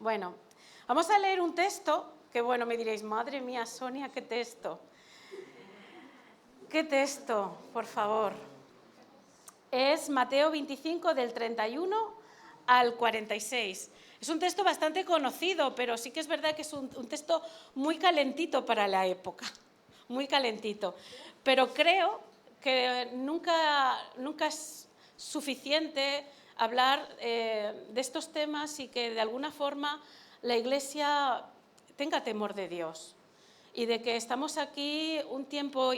Bueno, vamos a leer un texto que, bueno, me diréis, madre mía, Sonia, ¿qué texto? ¿Qué texto, por favor? Es Mateo 25, del 31 al 46. Es un texto bastante conocido, pero sí que es verdad que es un texto muy calentito para la época, muy calentito. Pero creo que nunca es suficiente hablar de estos temas y que de alguna forma la Iglesia tenga temor de Dios y de que estamos aquí un tiempo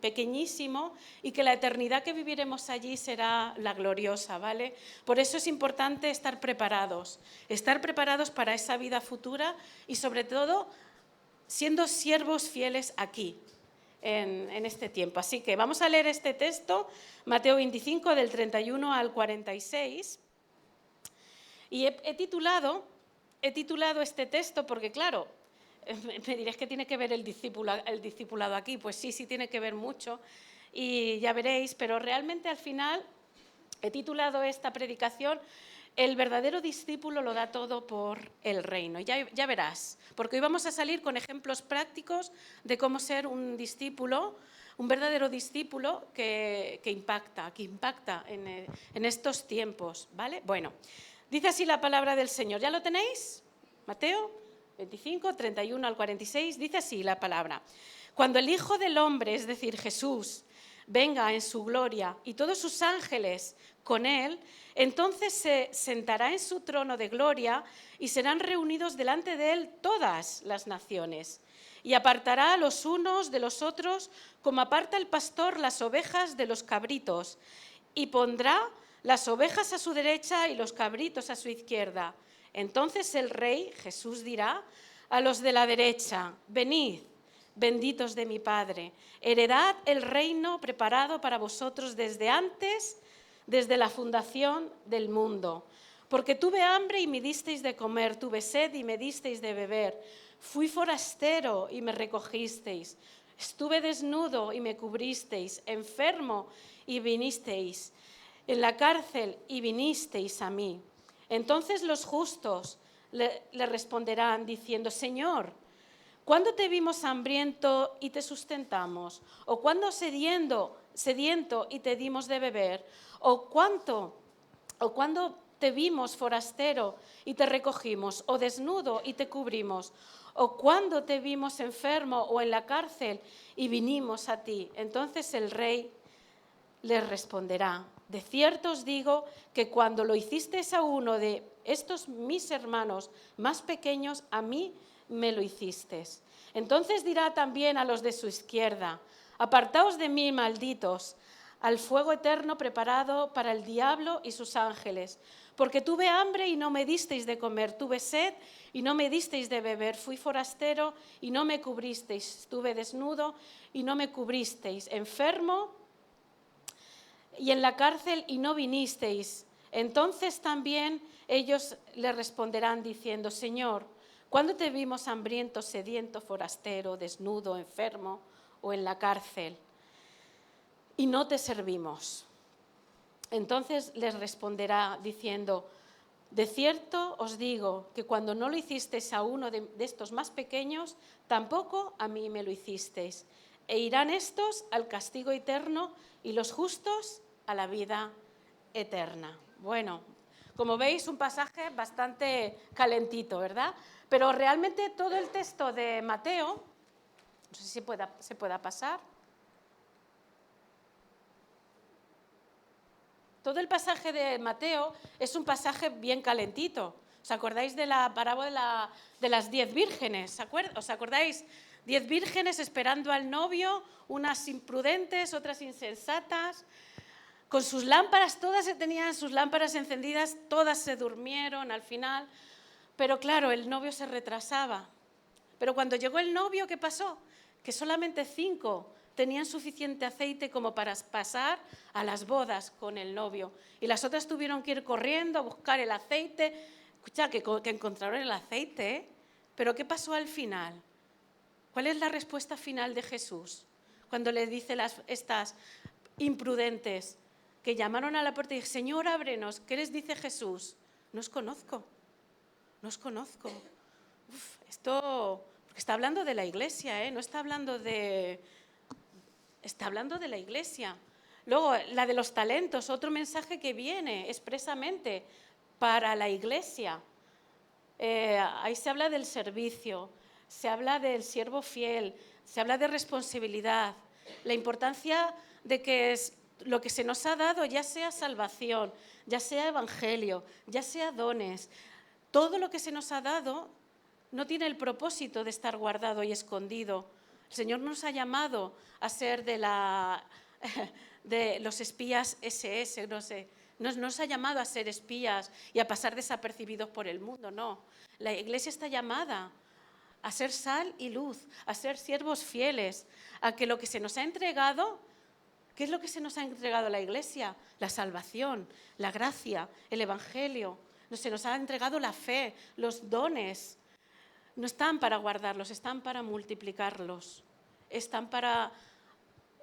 pequeñísimo y que la eternidad que viviremos allí será la gloriosa, ¿vale? Por eso es importante estar preparados para esa vida futura y sobre todo siendo siervos fieles aquí, en este tiempo. Así que vamos a leer este texto, Mateo 25, del 31 al 46, y he titulado este texto porque, claro, me diréis que tiene que ver el discipulado aquí. Pues sí tiene que ver mucho y ya veréis, pero realmente al final he titulado esta predicación El verdadero discípulo lo da todo por el reino. Ya verás, porque hoy vamos a salir con ejemplos prácticos de cómo ser un discípulo, un verdadero discípulo que impacta en estos tiempos, ¿vale? Bueno, dice así la palabra del Señor. ¿Ya lo tenéis? Mateo 25, 31 al 46, dice así la palabra. Cuando el Hijo del Hombre, es decir, Jesús, venga en su gloria y todos sus ángeles con él, entonces se sentará en su trono de gloria y serán reunidos delante de él todas las naciones. Y apartará a los unos de los otros como aparta el pastor las ovejas de los cabritos, y pondrá las ovejas a su derecha y los cabritos a su izquierda. Entonces el Rey Jesús dirá a los de la derecha: venid, benditos de mi Padre, heredad el reino preparado para vosotros desde antes, desde la fundación del mundo. Porque tuve hambre y me disteis de comer, tuve sed y me disteis de beber, fui forastero y me recogisteis, estuve desnudo y me cubristeis, enfermo y vinisteis, en la cárcel y vinisteis a mí. Entonces los justos le responderán diciendo: Señor, ¿cuándo te vimos hambriento y te sustentamos? ¿O cuándo sediento y te dimos de beber? ¿O cuándo te vimos forastero y te recogimos? ¿O desnudo y te cubrimos? ¿O cuándo te vimos enfermo o en la cárcel y vinimos a ti? Entonces el Rey les responderá: de cierto os digo que cuando lo hicisteis a uno de estos mis hermanos más pequeños, a mí me lo hicisteis. Entonces dirá también a los de su izquierda: apartaos de mí, malditos, al fuego eterno preparado para el diablo y sus ángeles. Porque tuve hambre y no me disteis de comer, tuve sed y no me disteis de beber, fui forastero y no me cubristeis, estuve desnudo y no me cubristeis, enfermo y en la cárcel y no vinisteis. Entonces también ellos le responderán diciendo: Señor, ¿cuándo te vimos hambriento, sediento, forastero, desnudo, enfermo o en la cárcel y no te servimos? Entonces les responderá diciendo: de cierto os digo que cuando no lo hicisteis a uno de estos más pequeños, tampoco a mí me lo hicisteis. E irán estos al castigo eterno y los justos a la vida eterna. Bueno, como veis, un pasaje bastante calentito, ¿verdad? Pero realmente todo el texto de Mateo, no sé si se pueda pasar. Todo el pasaje de Mateo es un pasaje bien calentito. ¿Os acordáis de la parábola de las 10 vírgenes? ¿Os acordáis? 10 vírgenes esperando al novio, unas imprudentes, otras insensatas, con sus lámparas, todas tenían sus lámparas encendidas, todas se durmieron al final, pero claro, el novio se retrasaba. Pero cuando llegó el novio, ¿qué pasó? Que solamente 5 tenían suficiente aceite como para pasar a las bodas con el novio. Y las otras tuvieron que ir corriendo a buscar el aceite. Escucha, que encontraron el aceite, ¿eh? Pero ¿qué pasó al final? ¿Cuál es la respuesta final de Jesús? Cuando le dice estas imprudentes que llamaron a la puerta y dijeron: Señor, ábrenos. ¿Qué les dice Jesús? No os conozco. no os conozco. Esto, porque está hablando de la iglesia, no está hablando de... Está hablando de la iglesia. Luego, la de los talentos, otro mensaje que viene expresamente para la iglesia. Ahí se habla del servicio, se habla del siervo fiel, se habla de responsabilidad, la importancia de que lo que se nos ha dado, ya sea salvación, ya sea evangelio, ya sea dones, todo lo que se nos ha dado no tiene el propósito de estar guardado y escondido. El Señor nos ha llamado a ser de los espías SS, no sé. Nos ha llamado a ser espías y a pasar desapercibidos por el mundo, no. La iglesia está llamada a ser sal y luz, a ser siervos fieles, a que lo que se nos ha entregado, ¿qué es lo que se nos ha entregado a la iglesia? La salvación, la gracia, el evangelio. Se nos ha entregado la fe, los dones. No están para guardarlos, están para multiplicarlos, están para,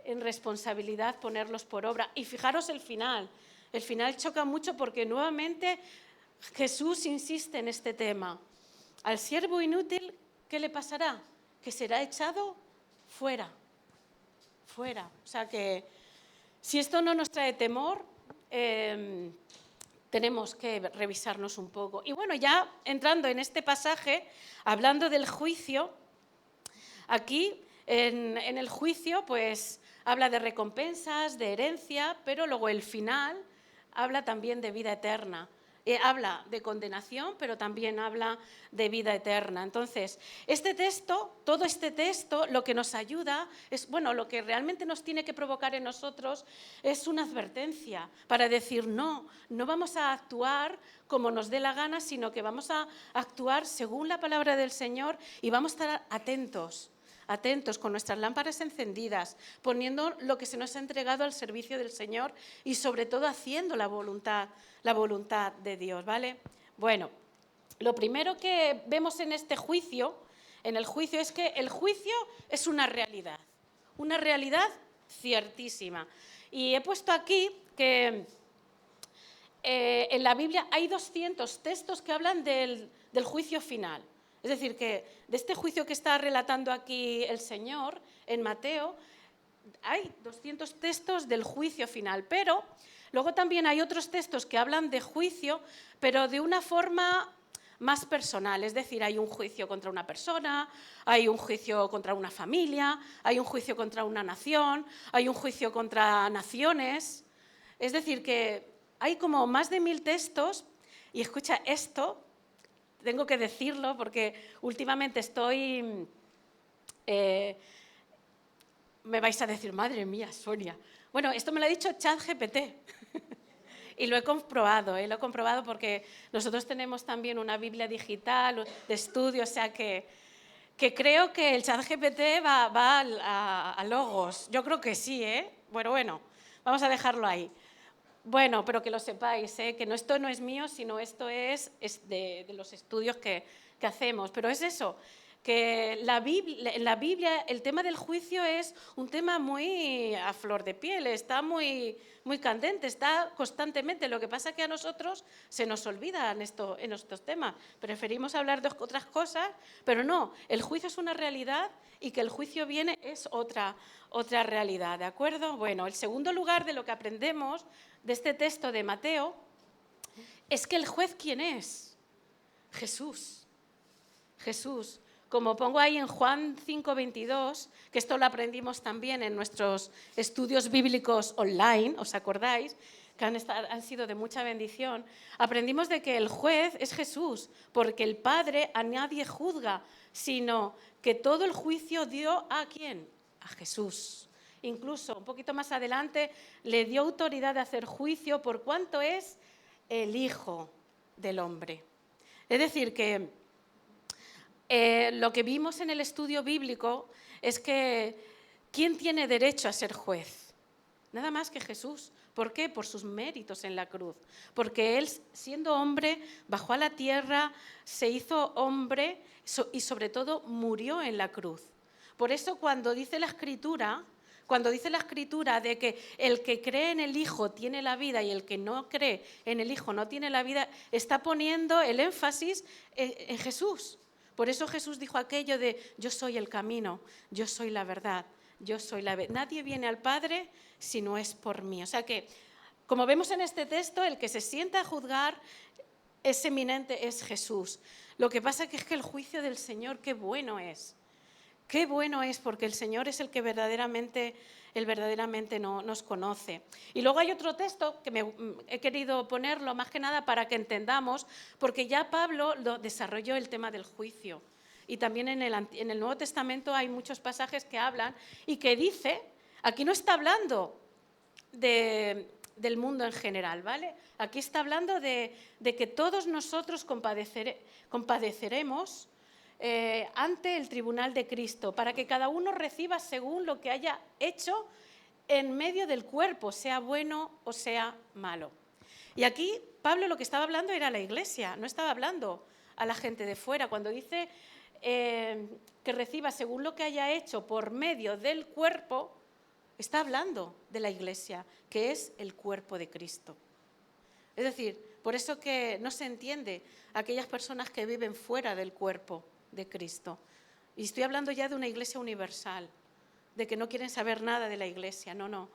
en responsabilidad, ponerlos por obra. Y fijaros el final choca mucho porque nuevamente Jesús insiste en este tema. Al siervo inútil, ¿qué le pasará? Que será echado fuera. O sea que si esto no nos trae temor, tenemos que revisarnos un poco. Y bueno, ya entrando en este pasaje, hablando del juicio, aquí en el juicio pues habla de recompensas, de herencia, pero luego el final habla también de vida eterna. Habla de condenación, pero también habla de vida eterna. Entonces, todo este texto, lo que nos ayuda es, bueno, lo que realmente nos tiene que provocar en nosotros es una advertencia para decir, no vamos a actuar como nos dé la gana, sino que vamos a actuar según la palabra del Señor y vamos a estar atentos con nuestras lámparas encendidas, poniendo lo que se nos ha entregado al servicio del Señor y sobre todo haciendo la voluntad de Dios, ¿vale? Bueno, lo primero que vemos en el juicio es que el juicio es una realidad ciertísima. Y he puesto aquí que en la Biblia hay 200 textos que hablan del juicio final. Es decir, que de este juicio que está relatando aquí el Señor en Mateo, hay 200 textos del juicio final, pero luego también hay otros textos que hablan de juicio, pero de una forma más personal. Es decir, hay un juicio contra una persona, hay un juicio contra una familia, hay un juicio contra una nación, hay un juicio contra naciones. Es decir, que hay como más de 1000 textos, y escucha esto, tengo que decirlo porque últimamente me vais a decir, madre mía, Sonia. Bueno, esto me lo ha dicho ChatGPT y lo he comprobado porque nosotros tenemos también una Biblia digital de estudio, o sea que creo que el ChatGPT va a Logos. Yo creo que sí, Bueno, vamos a dejarlo ahí. Bueno, pero que lo sepáis, que esto no es mío, sino esto es de los estudios que hacemos. Pero es eso, que en la Biblia el tema del juicio es un tema muy a flor de piel, está muy, muy candente, está constantemente. Lo que pasa es que a nosotros se nos olvidan en estos temas. Preferimos hablar de otras cosas, pero no, el juicio es una realidad y que el juicio viene es otra realidad, ¿de acuerdo? Bueno, el segundo lugar de lo que aprendemos de este texto de Mateo es que el juez, ¿quién es? Jesús. Como pongo ahí en Juan 5:22, que esto lo aprendimos también en nuestros estudios bíblicos online, ¿os acordáis? Que han sido de mucha bendición. Aprendimos de que el juez es Jesús, porque el Padre a nadie juzga, sino que todo el juicio dio ¿a quién? A Jesús. Incluso un poquito más adelante le dio autoridad de hacer juicio por cuanto es el Hijo del Hombre. Es decir, que lo que vimos en el estudio bíblico es que ¿quién tiene derecho a ser juez? Nada más que Jesús. ¿Por qué? Por sus méritos en la cruz. Porque Él, siendo hombre, bajó a la tierra, se hizo hombre y sobre todo murió en la cruz. Por eso cuando dice la Escritura, Cuando dice la Escritura de que el que cree en el Hijo tiene la vida y el que no cree en el Hijo no tiene la vida, está poniendo el énfasis en Jesús. Por eso Jesús dijo aquello de yo soy el camino, yo soy la verdad, yo soy la vida. Nadie viene al Padre si no es por mí. O sea que, como vemos en este texto, el que se sienta a juzgar es eminente, es Jesús. Lo que pasa es que el juicio del Señor, qué bueno es. Qué bueno es, porque el Señor es el que verdaderamente nos conoce. Y luego hay otro texto que he querido ponerlo más que nada para que entendamos, porque ya Pablo lo desarrolló el tema del juicio. Y también en el Nuevo Testamento hay muchos pasajes que hablan y que dice, aquí no está hablando del mundo en general, ¿vale? Aquí está hablando de que todos nosotros compadeceremos ante el tribunal de Cristo, para que cada uno reciba según lo que haya hecho en medio del cuerpo, sea bueno o sea malo. Y aquí Pablo lo que estaba hablando era a la iglesia, no estaba hablando a la gente de fuera. Cuando dice que reciba según lo que haya hecho por medio del cuerpo, está hablando de la iglesia, que es el cuerpo de Cristo. Es decir, por eso que no se entiende a aquellas personas que viven fuera del cuerpo de Cristo. Y estoy hablando ya de una iglesia universal, de que no quieren saber nada de la iglesia, no.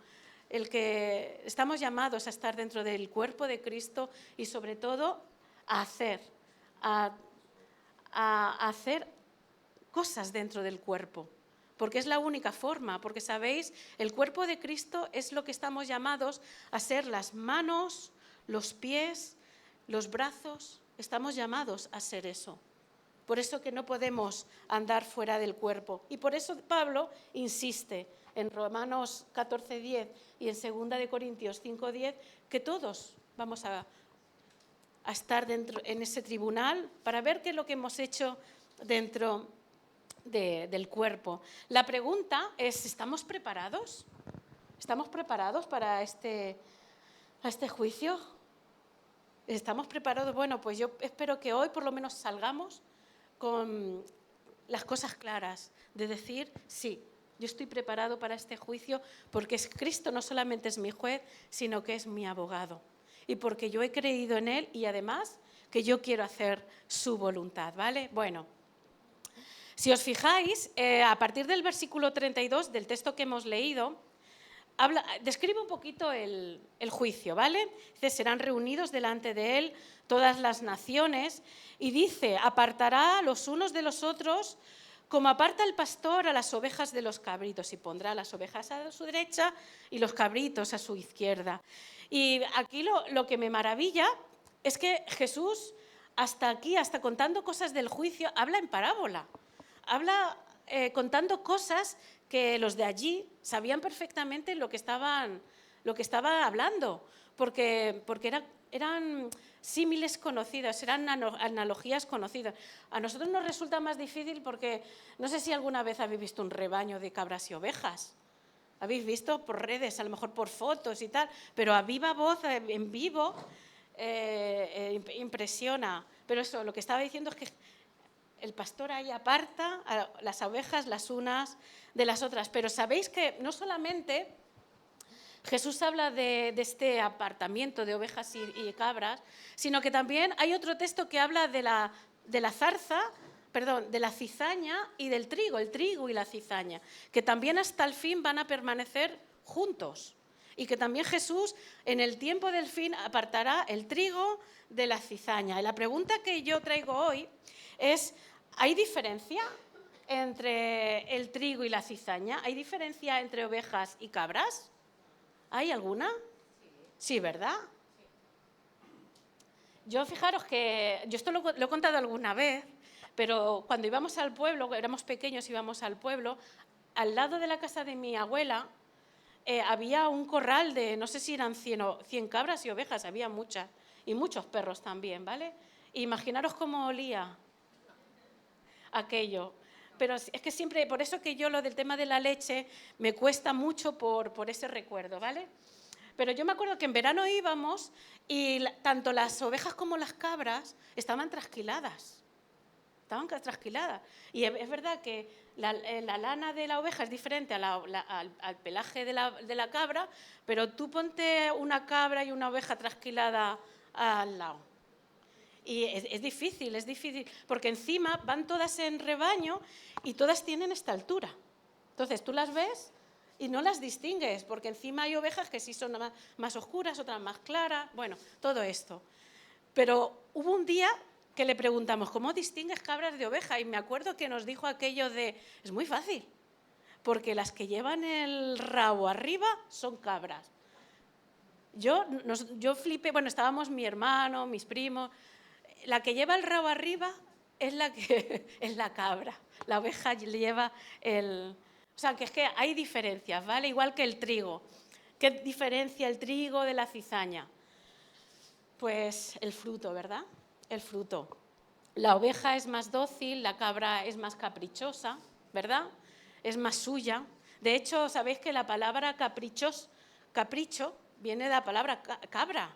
El que estamos llamados a estar dentro del cuerpo de Cristo y sobre todo a hacer cosas dentro del cuerpo, porque es la única forma, porque sabéis, el cuerpo de Cristo es lo que estamos llamados a ser: las manos, los pies, los brazos, estamos llamados a ser eso. Por eso que no podemos andar fuera del cuerpo. Y por eso Pablo insiste en Romanos 14:10 y en 2 de Corintios 5:10 que todos vamos a estar dentro en ese tribunal para ver qué es lo que hemos hecho dentro del cuerpo. La pregunta es, ¿estamos preparados? ¿Estamos preparados para este juicio? ¿Estamos preparados? Bueno, pues yo espero que hoy por lo menos salgamos con las cosas claras, de decir, sí, yo estoy preparado para este juicio porque Cristo no solamente es mi juez, sino que es mi abogado. Y porque yo he creído en Él y además que yo quiero hacer su voluntad, ¿vale? Bueno, si os fijáis, a partir del versículo 32 del texto que hemos leído, describe un poquito el juicio, ¿vale? Dice, serán reunidos delante de él todas las naciones y dice, apartará los unos de los otros como aparta el pastor a las ovejas de los cabritos y pondrá las ovejas a su derecha y los cabritos a su izquierda. Y aquí lo que me maravilla es que Jesús hasta aquí, hasta contando cosas del juicio, habla en parábola, habla contando cosas que los de allí sabían perfectamente lo que estaba hablando, porque eran símiles conocidos, eran analogías conocidas. A nosotros nos resulta más difícil porque no sé si alguna vez habéis visto un rebaño de cabras y ovejas. Habéis visto por redes, a lo mejor por fotos y tal, pero a viva voz, en vivo, impresiona. Pero eso, lo que estaba diciendo es que el pastor ahí aparta a las ovejas las unas de las otras. Pero sabéis que no solamente Jesús habla de este apartamiento de ovejas y cabras, sino que también hay otro texto que habla de la cizaña y del trigo, el trigo y la cizaña, que también hasta el fin van a permanecer juntos. Y que también Jesús en el tiempo del fin apartará el trigo de la cizaña. Y la pregunta que yo traigo hoy es, ¿hay diferencia entre el trigo y la cizaña? ¿Hay diferencia entre ovejas y cabras? ¿Hay alguna? Sí, ¿verdad? Yo fijaros que, yo esto lo he contado alguna vez, pero cuando íbamos al pueblo, éramos pequeños, íbamos al pueblo, al lado de la casa de mi abuela había un corral de, no sé si eran 100 cabras y ovejas, había muchas, y muchos perros también, ¿vale? Imaginaros cómo olía aquello. Pero es que siempre, por eso que yo lo del tema de la leche me cuesta mucho por ese recuerdo, ¿vale? Pero yo me acuerdo que en verano íbamos y tanto las ovejas como las cabras estaban trasquiladas. estaban trasquiladas. Y es verdad que la lana de la oveja es diferente al pelaje de la cabra, pero tú ponte una cabra y una oveja trasquilada al lado. Y es difícil, porque encima van todas en rebaño y todas tienen esta altura. Entonces tú las ves y no las distingues, porque encima hay ovejas que sí son más oscuras, otras más claras, bueno, todo esto. Pero hubo un día que le preguntamos, ¿cómo distingues cabras de oveja? Y me acuerdo que nos dijo aquello de, es muy fácil, porque las que llevan el rabo arriba son cabras. Yo flipé, bueno, estábamos mi hermano, mis primos, la que lleva el rabo arriba es es la cabra, la oveja lleva el... O sea, que es que hay diferencias, ¿vale? Igual que el trigo. ¿Qué diferencia el trigo de la cizaña? Pues el fruto, ¿verdad? El fruto. La oveja es más dócil, la cabra es más caprichosa, ¿verdad? Es más suya. De hecho, ¿sabéis que la palabra capricho, viene de la palabra cabra?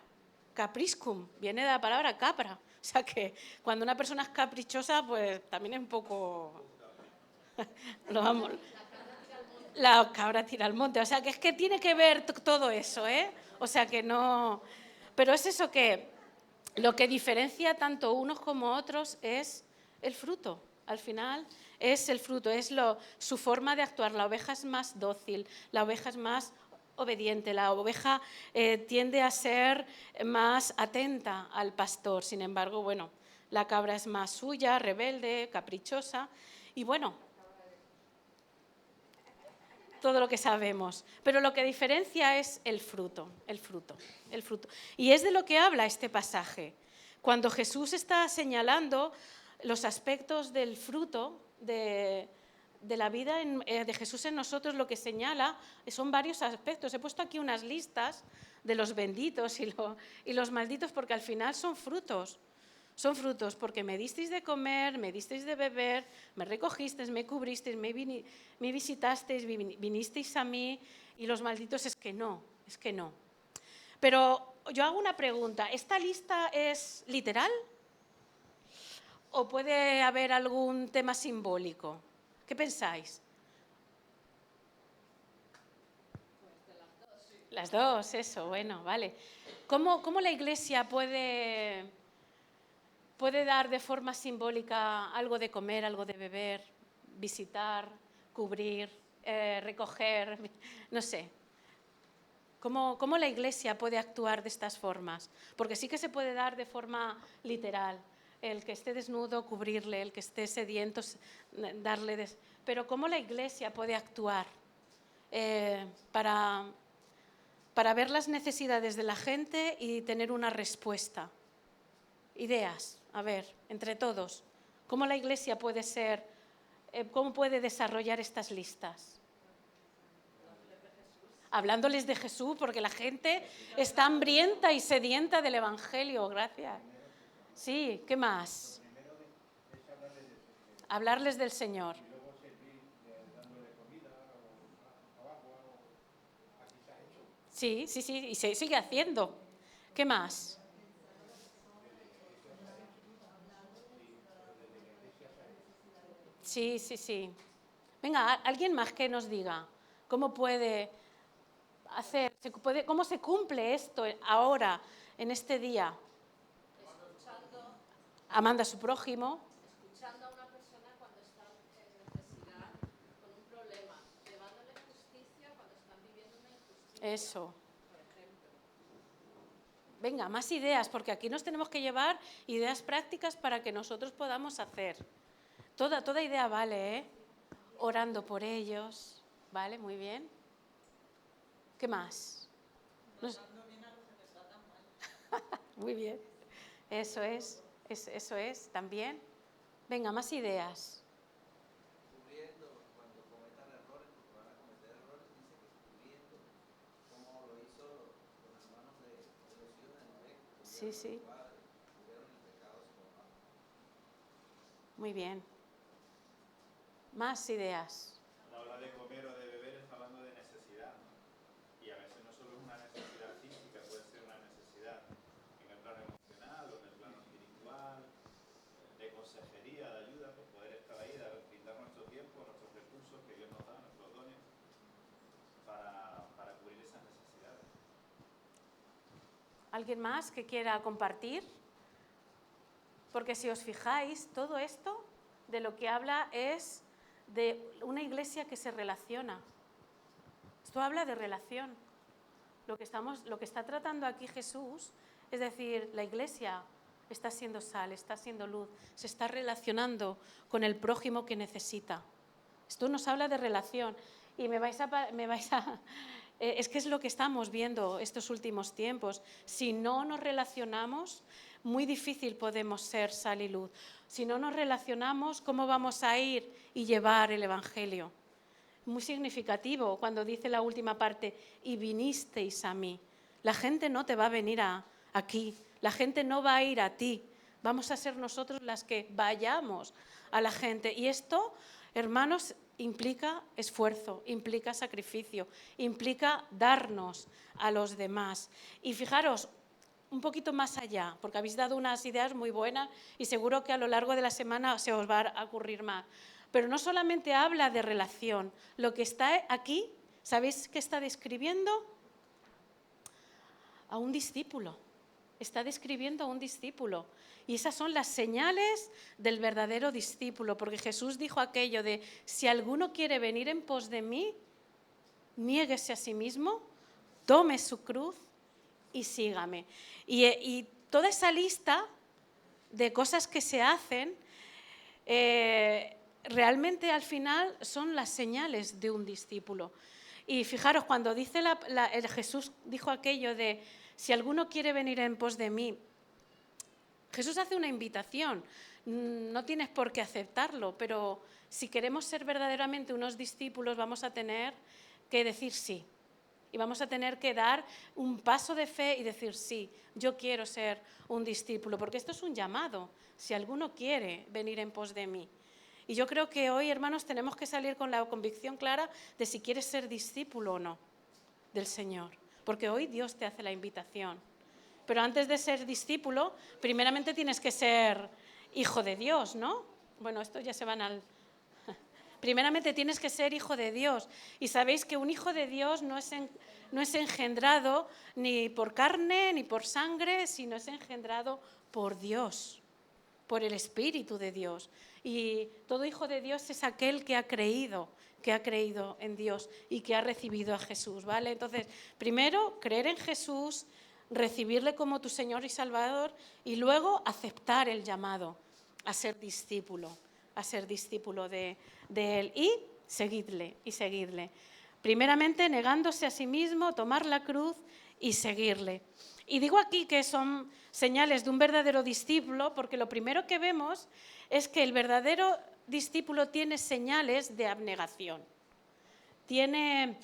Capriscum, viene de la palabra cabra. O sea que cuando una persona es caprichosa, pues también es un poco... La cabra tira al monte. O sea que es que tiene que ver todo eso, ¿eh? O sea que no... Pero es eso que lo que diferencia tanto unos como otros es el fruto. Al final es el fruto, es su forma de actuar. La oveja es más dócil, la oveja es más obediente, la oveja tiende a ser más atenta al pastor. Sin embargo, bueno, la cabra es más suya, rebelde, caprichosa y bueno, todo lo que sabemos. Pero lo que diferencia es el fruto, el fruto, el fruto. Y es de lo que habla este pasaje. Cuando Jesús está señalando los aspectos del fruto de la vida de Jesús en nosotros, lo que señala son varios aspectos. He puesto aquí unas listas de los benditos y los malditos porque al final son frutos. Son frutos porque me disteis de comer, me disteis de beber, me recogisteis, me cubristeis, me visitasteis, vinisteis a mí y los malditos es que no. Pero yo hago una pregunta, ¿esta lista es literal o puede haber algún tema simbólico? ¿Qué pensáis? Las dos, eso, bueno, vale. ¿Cómo la Iglesia puede dar de forma simbólica algo de comer, algo de beber, visitar, cubrir, recoger, no sé? ¿Cómo la Iglesia puede actuar de estas formas? Porque sí que se puede dar de forma literal. El que esté desnudo, cubrirle, el que esté sediento, darle... Pero ¿cómo la Iglesia puede actuar para ver las necesidades de la gente y tener una respuesta? Ideas, a ver, entre todos. ¿Cómo la Iglesia puede ser, cómo puede desarrollar estas listas? Hablándoles de Jesús, porque la gente está hambrienta y sedienta del Evangelio, gracias. Sí, ¿qué más? Hablarles del Señor. Sí, y se sigue haciendo. ¿Qué más? Sí. Venga, alguien más que nos diga cómo puede hacer, cómo se cumple esto ahora, en este día. Amando a su prójimo. Escuchando a una persona cuando está en necesidad, con un problema, llevándole justicia cuando están viviendo una injusticia. Eso. Por ejemplo. Venga, más ideas, porque aquí nos tenemos que llevar ideas prácticas para que nosotros podamos hacer. Toda idea vale, ¿eh? Orando por ellos, ¿vale? Muy bien. ¿Qué más? Muy bien. Eso es, también. Venga, más ideas. Cubriendo cuando cometan errores, porque van a cometer errores, dice que cubriendo, como lo hizo los hermanos de los hijos de Noé, Sí. cubrieron el pecado de su papá. Muy bien. Más ideas. A la hora de comer o de beber está hablando de necesidad, ¿no? Y a veces no solo es una necesidad física, puede ser una necesidad en el plano emocional o en el plano espiritual, de consejería, de ayuda. ¿Alguien más que quiera compartir? Porque si os fijáis, todo esto de lo que habla es de una iglesia que se relaciona. Esto habla de relación. Lo que está tratando aquí Jesús es decir, la iglesia está siendo sal, está siendo luz, se está relacionando con el prójimo que necesita. Esto nos habla de relación y es que es lo que estamos viendo estos últimos tiempos. Si no nos relacionamos, muy difícil podemos ser sal y luz. Si no nos relacionamos, ¿cómo vamos a ir y llevar el Evangelio? Muy significativo cuando dice la última parte, y vinisteis a mí. La gente no te va a venir aquí, la gente no va a ir a ti. Vamos a ser nosotros las que vayamos a la gente. Y esto, hermanos, implica esfuerzo, implica sacrificio, implica darnos a los demás. Y fijaros, un poquito más allá, porque habéis dado unas ideas muy buenas y seguro que a lo largo de la semana se os va a ocurrir más. Pero no solamente habla de relación, lo que está aquí, ¿sabéis qué está describiendo? A un discípulo. Está describiendo a un discípulo. Y esas son las señales del verdadero discípulo, porque Jesús dijo aquello de, si alguno quiere venir en pos de mí, niéguese a sí mismo, tome su cruz y sígame. Y toda esa lista de cosas que se hacen, realmente al final son las señales de un discípulo. Y fijaros, cuando dice Jesús dijo aquello de, si alguno quiere venir en pos de mí, Jesús hace una invitación, no tienes por qué aceptarlo, pero si queremos ser verdaderamente unos discípulos vamos a tener que decir sí. Y vamos a tener que dar un paso de fe y decir sí, yo quiero ser un discípulo, porque esto es un llamado, si alguno quiere venir en pos de mí. Y yo creo que hoy, hermanos, tenemos que salir con la convicción clara de si quieres ser discípulo o no del Señor, porque hoy Dios te hace la invitación. Pero antes de ser discípulo, primeramente tienes que ser hijo de Dios, ¿no? Bueno, estos ya se van al... Primeramente tienes que ser hijo de Dios. Y sabéis que un hijo de Dios no es engendrado ni por carne ni por sangre, sino es engendrado por Dios, por el Espíritu de Dios. Y todo hijo de Dios es aquel que ha creído en Dios y que ha recibido a Jesús, ¿vale? Entonces, primero, creer en Jesús, recibirle como tu Señor y Salvador y luego aceptar el llamado a ser discípulo de Él y seguidle. Primeramente, negándose a sí mismo, tomar la cruz y seguirle. Y digo aquí que son señales de un verdadero discípulo porque lo primero que vemos es que el verdadero discípulo tiene señales de abnegación, tiene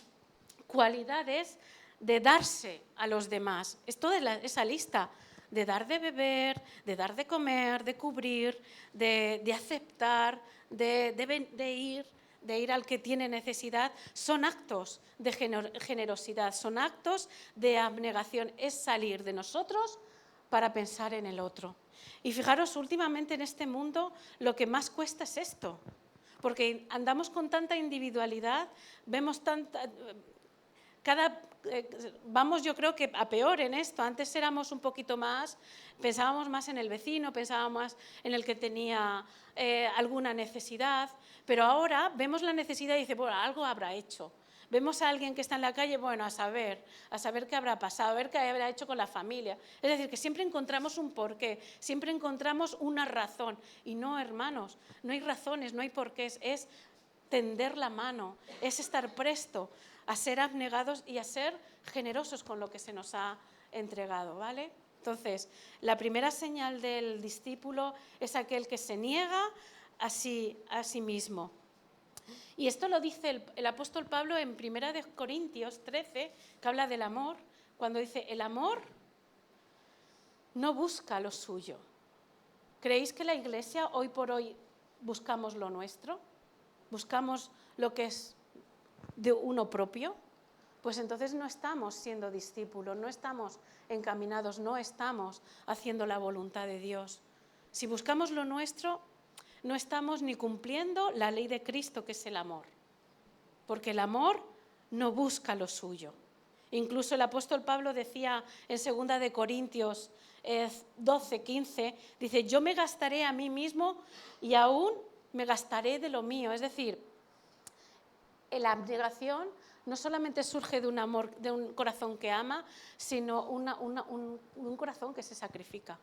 cualidades de darse a los demás. Es toda esa lista de dar de beber, de dar de comer, de cubrir, de aceptar, de ir al que tiene necesidad, son actos de generosidad, son actos de abnegación, es salir de nosotros para pensar en el otro. Y fijaros, últimamente en este mundo lo que más cuesta es esto, porque andamos con tanta individualidad, vemos tanta... vamos, yo creo que a peor en esto. Antes éramos un poquito más, pensábamos más en el vecino, pensábamos más en el que tenía alguna necesidad, pero ahora vemos la necesidad y dice, bueno, algo habrá hecho. Vemos a alguien que está en la calle, bueno, a saber qué habrá pasado, a ver qué habrá hecho con la familia. Es decir, que siempre encontramos un porqué, siempre encontramos una razón. Y no, hermanos, no hay razones, no hay porqués, es tender la mano, es estar presto a ser abnegados y a ser generosos con lo que se nos ha entregado, ¿vale? Entonces, la primera señal del discípulo es aquel que se niega a sí mismo. Y esto lo dice el apóstol Pablo en 1 Corintios 13, que habla del amor, cuando dice, el amor no busca lo suyo. ¿Creéis que la Iglesia hoy por hoy buscamos lo nuestro? ¿Buscamos lo que es de uno propio? Pues entonces no estamos siendo discípulos, no estamos encaminados, no estamos haciendo la voluntad de Dios. Si buscamos lo nuestro, no estamos ni cumpliendo la ley de Cristo, que es el amor, porque el amor no busca lo suyo. Incluso el apóstol Pablo decía en 2 de Corintios 12, 15, dice, yo me gastaré a mí mismo y aún me gastaré de lo mío. Es decir, la abnegación no solamente surge de un amor, de un corazón que ama, sino un corazón que se sacrifica.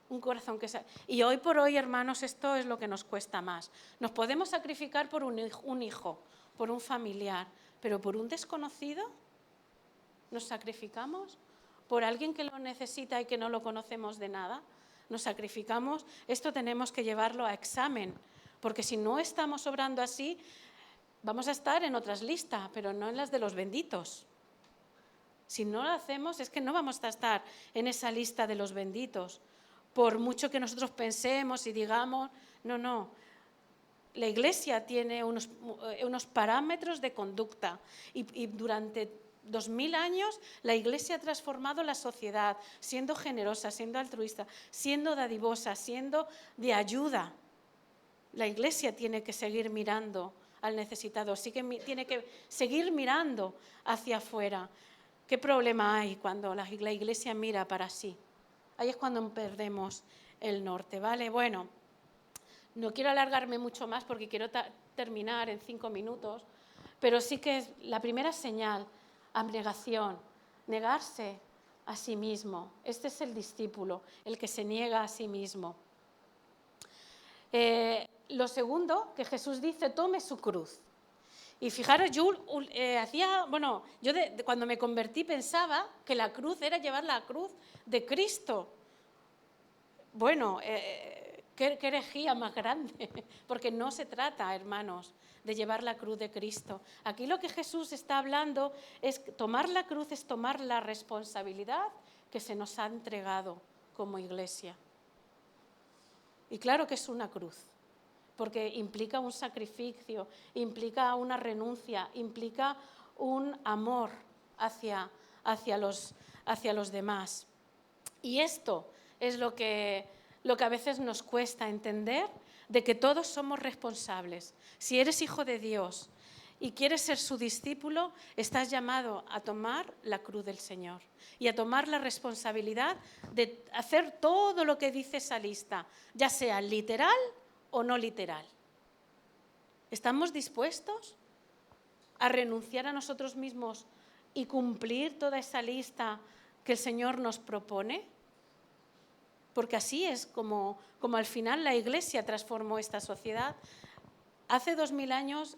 Un corazón que y hoy por hoy, hermanos, esto es lo que nos cuesta más. Nos podemos sacrificar por un hijo, por un familiar, pero por un desconocido, ¿nos sacrificamos? ¿Por alguien que lo necesita y que no lo conocemos de nada? ¿Nos sacrificamos? Esto tenemos que llevarlo a examen, porque si no estamos obrando así, vamos a estar en otras listas, pero no en las de los benditos. Si no lo hacemos, es que no vamos a estar en esa lista de los benditos. Por mucho que nosotros pensemos y digamos, no. La Iglesia tiene unos parámetros de conducta y durante 2000 años la Iglesia ha transformado la sociedad, siendo generosa, siendo altruista, siendo dadivosa, siendo de ayuda. La Iglesia tiene que seguir mirando al necesitado, tiene que seguir mirando hacia afuera. ¿Qué problema hay cuando la Iglesia mira para sí? Ahí es cuando perdemos el norte, ¿vale? Bueno, no quiero alargarme mucho más porque quiero terminar en 5 minutos, pero sí que es la primera señal, abnegación, negarse a sí mismo. Este es el discípulo, el que se niega a sí mismo. Lo segundo que Jesús dice, tome su cruz. Y fijaros, yo cuando me convertí pensaba que la cruz era llevar la cruz de Cristo. Bueno, qué herejía más grande, porque no se trata, hermanos, de llevar la cruz de Cristo. Aquí lo que Jesús está hablando es tomar la cruz, es tomar la responsabilidad que se nos ha entregado como Iglesia. Y claro que es una cruz, porque implica un sacrificio, implica una renuncia, implica un amor hacia los demás. Y esto es lo que a veces nos cuesta entender, de que todos somos responsables. Si eres hijo de Dios y quieres ser su discípulo, estás llamado a tomar la cruz del Señor y a tomar la responsabilidad de hacer todo lo que dice esa lista, ya sea literal o no literal. ¿Estamos dispuestos a renunciar a nosotros mismos y cumplir toda esa lista que el Señor nos propone? Porque así es como al final la Iglesia transformó esta sociedad. Hace 2000 años,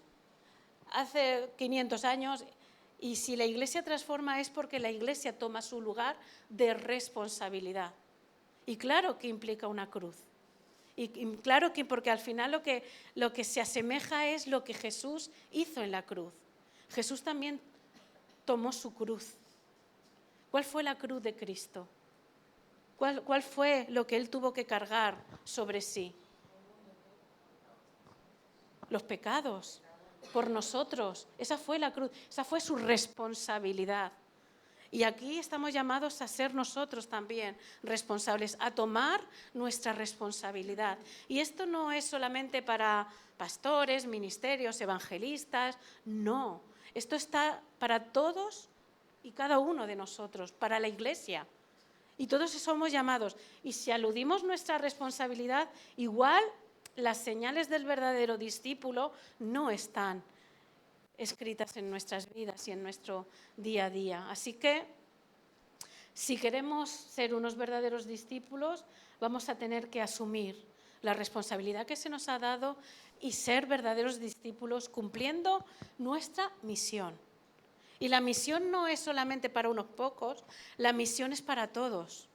hace 500 años, y si la Iglesia transforma es porque la Iglesia toma su lugar de responsabilidad. Y claro que implica una cruz. Y claro que porque al final lo que se asemeja es lo que Jesús hizo en la cruz. Jesús también tomó su cruz. ¿Cuál fue la cruz de Cristo? ¿Cuál fue lo que Él tuvo que cargar sobre sí? Los pecados, por nosotros. Esa fue la cruz, esa fue su responsabilidad. Y aquí estamos llamados a ser nosotros también responsables, a tomar nuestra responsabilidad. Y esto no es solamente para pastores, ministerios, evangelistas, no. Esto está para todos y cada uno de nosotros, para la Iglesia. Y todos somos llamados. Y si aludimos nuestra responsabilidad, igual las señales del verdadero discípulo no están escritas en nuestras vidas y en nuestro día a día. Así que, si queremos ser unos verdaderos discípulos, vamos a tener que asumir la responsabilidad que se nos ha dado y ser verdaderos discípulos cumpliendo nuestra misión. Y la misión no es solamente para unos pocos, la misión es para todos.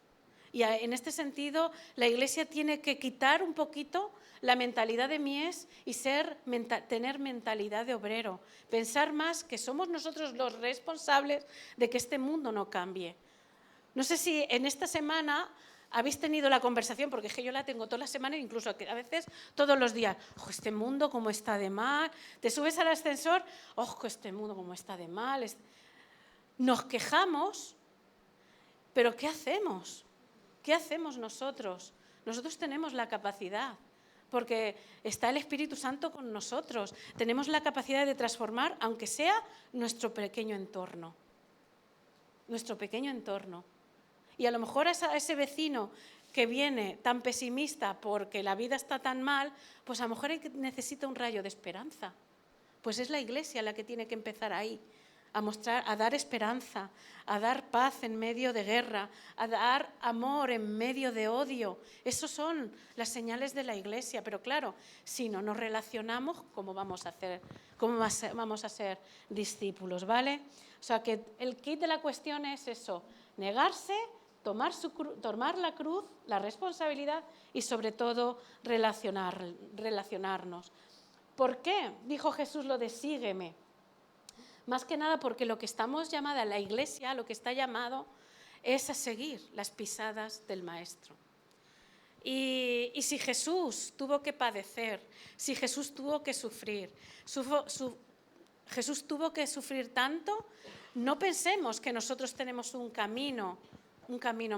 Y en este sentido, la Iglesia tiene que quitar un poquito la mentalidad de mies y tener mentalidad de obrero. Pensar más que somos nosotros los responsables de que este mundo no cambie. No sé si en esta semana habéis tenido la conversación, porque es que yo la tengo toda la semana, incluso a veces todos los días. ¡Oh, este mundo cómo está de mal! Te subes al ascensor, ¡oh, este mundo cómo está de mal! Nos quejamos, pero ¿qué hacemos? ¿Qué hacemos nosotros? Nosotros tenemos la capacidad, porque está el Espíritu Santo con nosotros. Tenemos la capacidad de transformar, aunque sea nuestro pequeño entorno. nuestro pequeño entorno. Y a lo mejor a ese vecino que viene tan pesimista porque la vida está tan mal, pues a lo mejor necesita un rayo de esperanza. Pues es la Iglesia la que tiene que empezar ahí, a mostrar, a dar esperanza, a dar paz en medio de guerra, a dar amor en medio de odio. Esos son las señales de la Iglesia. Pero claro, si no nos relacionamos, ¿cómo vamos a hacer? ¿Cómo vamos a ser discípulos? ¿Vale? O sea que el kit de la cuestión es eso: negarse, tomar la cruz, la responsabilidad y sobre todo relacionarnos. ¿Por qué dijo Jesús lo de sígueme? Más que nada porque lo que estamos llamada la Iglesia, lo que está llamado es a seguir las pisadas del Maestro. Y si Jesús tuvo que padecer, si Jesús tuvo que sufrir, Jesús tuvo que sufrir tanto, no pensemos que nosotros tenemos un camino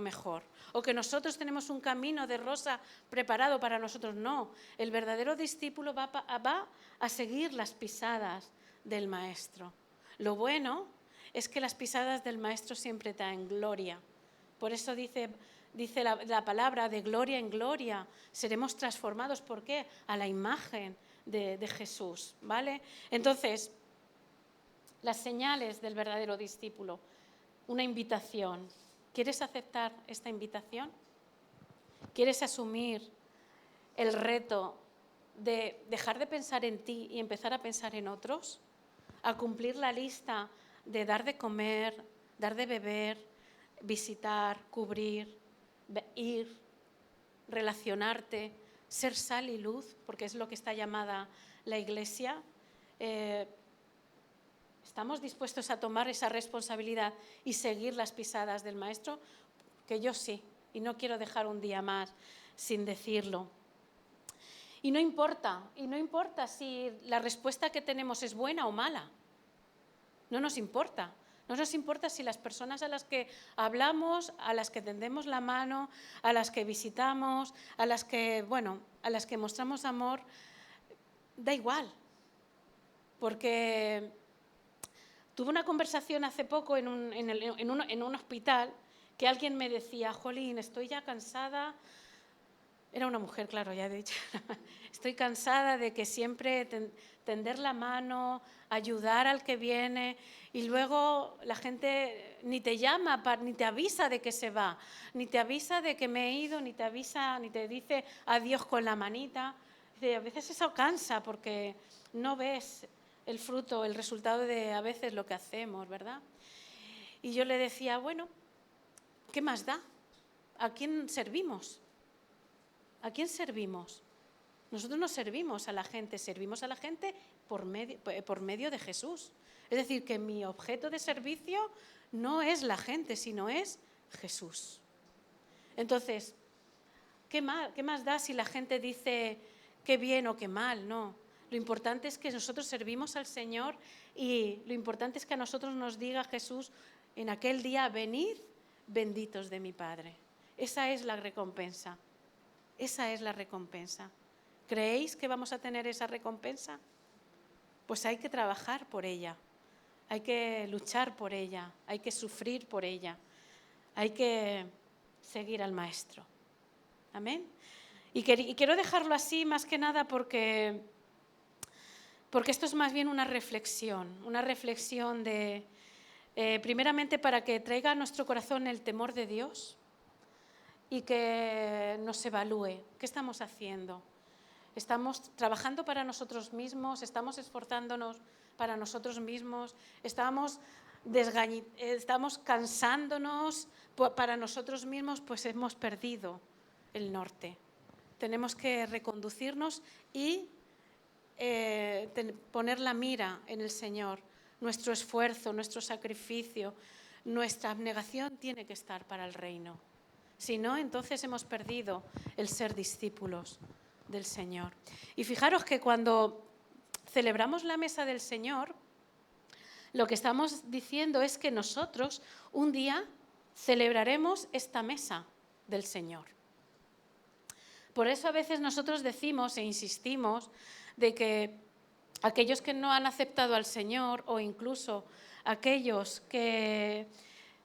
mejor, o que nosotros tenemos un camino de rosa preparado para nosotros. No, el verdadero discípulo va a seguir las pisadas del Maestro. Lo bueno es que las pisadas del Maestro siempre traen gloria. Por eso dice la palabra, de gloria en gloria seremos transformados. ¿Por qué? A la imagen de Jesús, ¿vale? Entonces, las señales del verdadero discípulo, una invitación. ¿Quieres aceptar esta invitación? ¿Quieres asumir el reto de dejar de pensar en ti y empezar a pensar en otros? A cumplir la lista de dar de comer, dar de beber, visitar, cubrir, ir, relacionarte, ser sal y luz, porque es lo que está llamada la Iglesia. ¿Estamos dispuestos a tomar esa responsabilidad y seguir las pisadas del Maestro? Que yo sí, y no quiero dejar un día más sin decirlo. Y no importa si la respuesta que tenemos es buena o mala. No nos importa. No nos importa si las personas a las que hablamos, a las que tendemos la mano, a las que visitamos, a las que mostramos amor, da igual. Porque tuve una conversación hace poco en un hospital que alguien me decía: jolín, estoy ya cansada. Era una mujer, claro, ya he dicho. Estoy cansada de que siempre tender la mano, ayudar al que viene, y luego la gente ni te llama, ni te avisa de que se va, ni te avisa de que me he ido, ni te avisa, ni te dice adiós con la manita. A veces eso cansa porque no ves el fruto, el resultado de a veces lo que hacemos, ¿verdad? Y yo le decía, bueno, ¿qué más da? ¿A quién servimos? ¿A quién servimos? Nosotros no servimos a la gente por medio de Jesús. Es decir, que mi objeto de servicio no es la gente, sino es Jesús. Entonces, ¿qué más da si la gente dice qué bien o qué mal? No. Lo importante es que nosotros servimos al Señor, y lo importante es que a nosotros nos diga Jesús en aquel día: venid, benditos de mi Padre. Esa es la recompensa. Esa es la recompensa. ¿Creéis que vamos a tener esa recompensa? Pues hay que trabajar por ella, hay que luchar por ella, hay que sufrir por ella, hay que seguir al Maestro. Amén. Y quiero dejarlo así más que nada porque esto es más bien una reflexión de, primeramente, para que traiga a nuestro corazón el temor de Dios y que nos evalúe. ¿Qué estamos haciendo? ¿Estamos trabajando para nosotros mismos? ¿Estamos esforzándonos para nosotros mismos? ¿Estamos cansándonos para nosotros mismos? Pues hemos perdido el norte. Tenemos que reconducirnos y poner la mira en el Señor. Nuestro esfuerzo, nuestro sacrificio, nuestra abnegación tiene que estar para el reino. Si no, entonces hemos perdido el ser discípulos del Señor. Y fijaros que cuando celebramos la mesa del Señor, lo que estamos diciendo es que nosotros un día celebraremos esta mesa del Señor. Por eso a veces nosotros decimos e insistimos de que aquellos que no han aceptado al Señor, o incluso aquellos que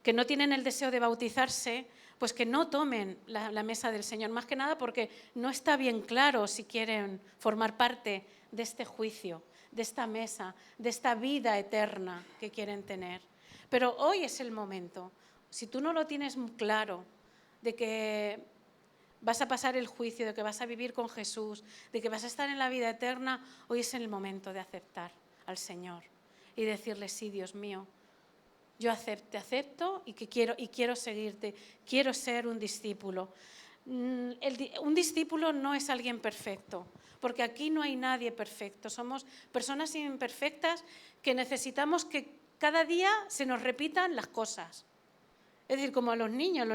que no tienen el deseo de bautizarse, pues que no tomen la mesa del Señor, más que nada porque no está bien claro si quieren formar parte de este juicio, de esta mesa, de esta vida eterna que quieren tener. Pero hoy es el momento. Si tú no lo tienes muy claro, de que vas a pasar el juicio, de que vas a vivir con Jesús, de que vas a estar en la vida eterna, hoy es el momento de aceptar al Señor y decirle, sí, Dios mío, yo te acepto y quiero seguirte, quiero ser un discípulo. Un discípulo no es alguien perfecto, porque aquí no hay nadie perfecto. Somos personas imperfectas que necesitamos que cada día se nos repitan las cosas. Es decir, como a los niños,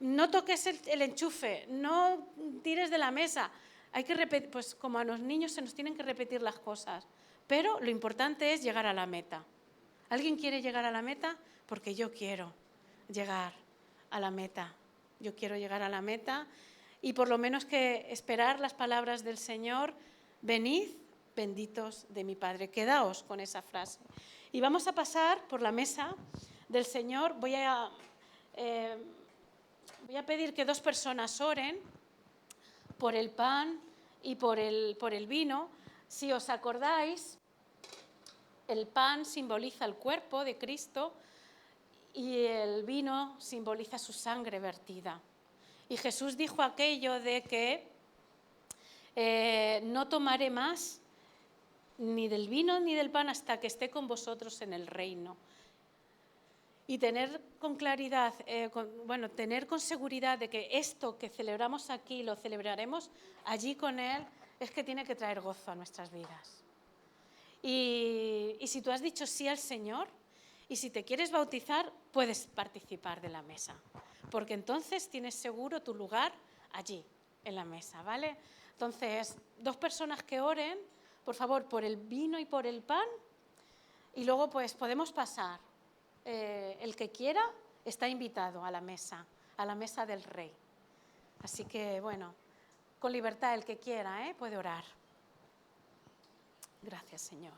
no toques el enchufe, no tires de la mesa. Hay que repetir, pues como a los niños se nos tienen que repetir las cosas, pero lo importante es llegar a la meta. ¿Alguien quiere llegar a la meta? Porque yo quiero llegar a la meta. Yo quiero llegar a la meta y por lo menos que esperar las palabras del Señor, venid, benditos de mi Padre. Quedaos con esa frase. Y vamos a pasar por la mesa del Señor. Voy a pedir que 2 personas oren por el pan y por el vino. Si os acordáis, el pan simboliza el cuerpo de Cristo y el vino simboliza su sangre vertida. Y Jesús dijo aquello de que no tomaré más ni del vino ni del pan hasta que esté con vosotros en el reino. Y tener con claridad, tener con seguridad de que esto que celebramos aquí lo celebraremos allí con Él, es que tiene que traer gozo a nuestras vidas. Y si tú has dicho sí al Señor y si te quieres bautizar, puedes participar de la mesa, porque entonces tienes seguro tu lugar allí, en la mesa, ¿vale? Entonces, 2 personas que oren, por favor, por el vino y por el pan, y luego pues podemos pasar. El que quiera está invitado a la mesa del Rey. Así que, bueno, con libertad el que quiera, puede orar. Gracias, Señor.